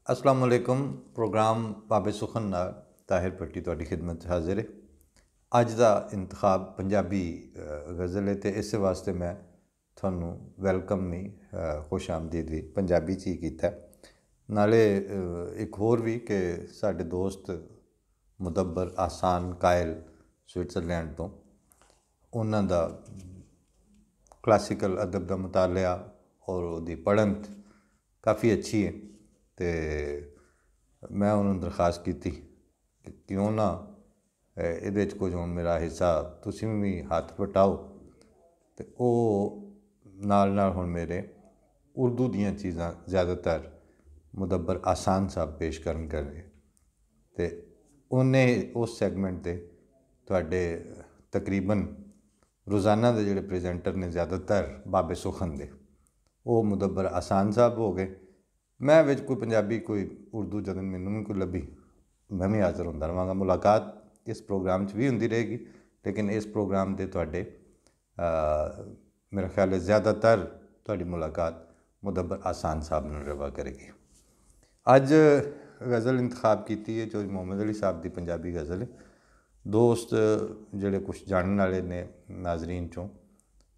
अस्सलाम वालेकुम। प्रोग्राम बाबे सुखन नाल ताहिर भट्टी तुहाडी खिदमत हाजिर है। अज का इंतखाब पंजाबी गज़ल है तो इस वास्ते मैं थानू वैलकम नहीं खुश आमदीद भी पंजाबी च ही कीता। नाले एक होर भी कि साडे दोस्त मुदब्बर आसान कायल स्विट्ज़रलैंड तो उन्हां दा क्लासिकल अदब का मुतालिया और उहदी पढ़ंत काफ़ी अच्छी है। तो मैं उन्होंने दरखास्त की कि क्यों ना ये कुछ हूँ मेरा हिस्सा तुम भी हाथ बटाओ। तो वो नाल नाल हुण मेरे उर्दू दियाँ चीज़ां ज़्यादातर मुदब्बर आसान साहब पेश करन करे तो उन्हें उस सैगमेंट से तुहाडे तकरीबन रोज़ाना के जोड़े प्रेजेंटर ने ज़्यादातर बाबे सुखन दे वो मुदब्बर आसान साहब हो गए। मैं विच कोई पंजाबी कोई उर्दू जदन मैनू भी कोई लभी मैं भी हाज़र होंदा रहांगा। मुलाकात इस प्रोग्राम च भी होंदी रहेगी लेकिन इस प्रोग्राम के तुहाडे मेरा ख्याल है ज़्यादातर तुहाडी मुलाकात मुदब्बर आसान साहब नाल रहा करेगी। अज गज़ल इंतखाब की है जो मोहम्मद अली साहब की पंजाबी गज़ल है। दोस्त जोड़े कुछ जानने वाले ने नाजरीन चों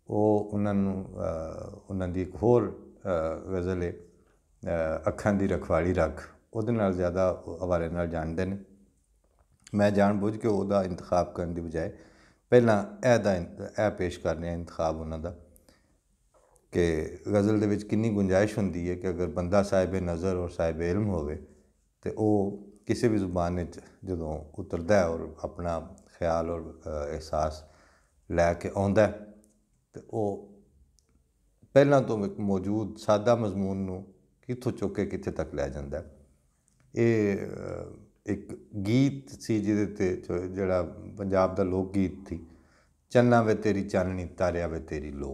वो उन्होंने एक होर गज़ल है अखां दी रखवाली रख उहदे नाल ज़्यादा हवाले नाल जानते हैं। मैं जान बुझ के उहदा इंतखाब करने की बजाय पहला ए पेश कर रहा इंतखाब उन्होंने कि गज़ल दे विच कितनी गुंजाइश होंदी है कि अगर बंदा साहिब नज़र और साहिब इल्म होवे तो वह किसी भी जुबान जदों उतरता है और अपना ख्याल और एहसास लैके आउंदा है तो वह पहला तो एक मौजूद सादा मजमून नूं कित्थों चुक के कित्थे तक लै जांदा है। ये एक गीत सी जिहदे ते जिहड़ा पंजाब दा लोक गीत थी चन्ना वे तेरी चाननी तारिया वे तेरी लो।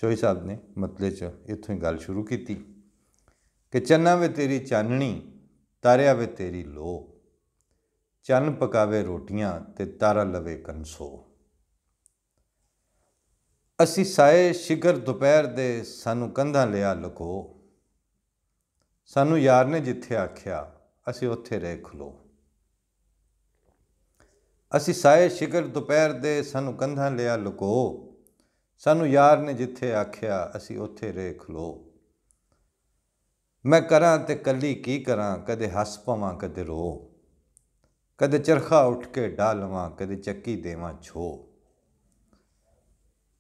चोई साहब ने मतले च इत्थों ही गल शुरू की कि चन्ना वे तेरी चाननी तारिया वे तेरी लो चन्न पकावे रोटियां ते तारा लवे कंसो। असी साए शिगर दोपहर दे सानू कंधां लिया लुको सानू यार ने जिथे आख्या असी उत्थे रह खलो। असी साए शिगर दोपहर दे सानू कंधां लिया लुको सानू यार ने जिथे आख्या असी उत्थे रह खलो। मैं करां ते कली की करां कदे हस पवां कदे रो कदे चरखा उठ के डाह लवां कदे चक्की देवां छो।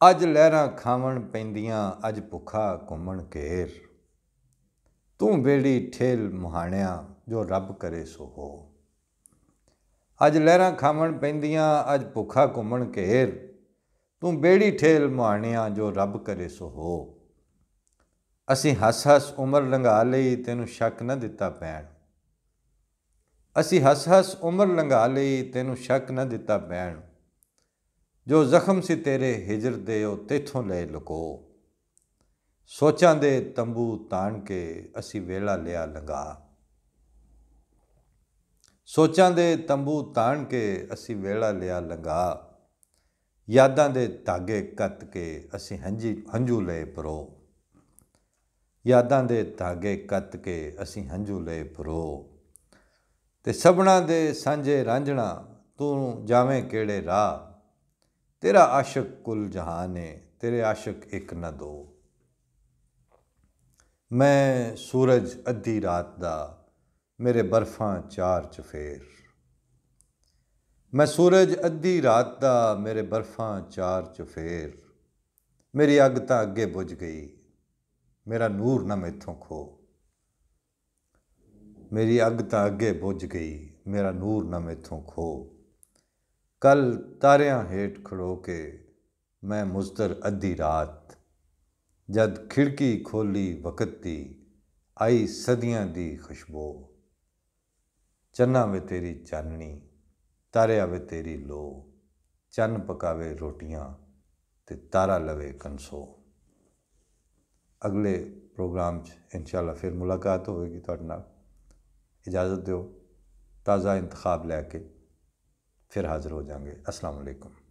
अज लहरां खावण पैंदियां अज भुखा घुमण घेर तू बेड़ी ठेल मुहाणिया जो रब करे सो हो। अज लहरां खावण पैंदियां अज भुखा घुमण घेर तू बेड़ी ठेल मुहाणिया जो रब करे सो हो। असी हस हस उमर लंघा लई तेनू शक न दिता पैण असी हस हस उमर लंघा लई तेनू शक न दिता पैण जो जख्म सी तेरे हिजर दे ओ तेथों ले लुको। सोचां दे तंबू ताण के असी वेला लिया लंघा सोचां दे तंबू ताण के असी वेला लिया लंघा यादां दे धागे कत के असी हंजू ले परो। यादां दे धागे कत के असी हंजू ले परो ते सबना दे सांझे रांझणा तू जावें केड़े राह तेरा आशिक कुल जहान है तेरे आशिक एक न दो। मैं सूरज अद्धी रात दा मेरे बर्फां चार चफेर मैं सूरज अद्धी रात दा मेरे बर्फां चार चफेर मेरी अग तां अगे बुझ गई मेरा नूर ना मैथों खो। मेरी अग तां अगे बुझ गई मेरा नूर ना मैथों खो। कल तारियां हेठ खड़ो के मैं मुज़तर अद्धी रात जद खिड़की खोली वक़्त दी आई सदियां दी खुशबू। चन्ना वे तेरी चाननी तारिया वे तेरी लो चन्न पकावे रोटियां ते तारा लवे कंसो। अगले प्रोग्राम इंशाअल्लाह फिर मुलाकात होगी तुहाडे नाल। इजाज़त दो ताज़ा इंतखाब लैके फिर हाज़र हो जाएंगे। अस्सलाम वालेकुम।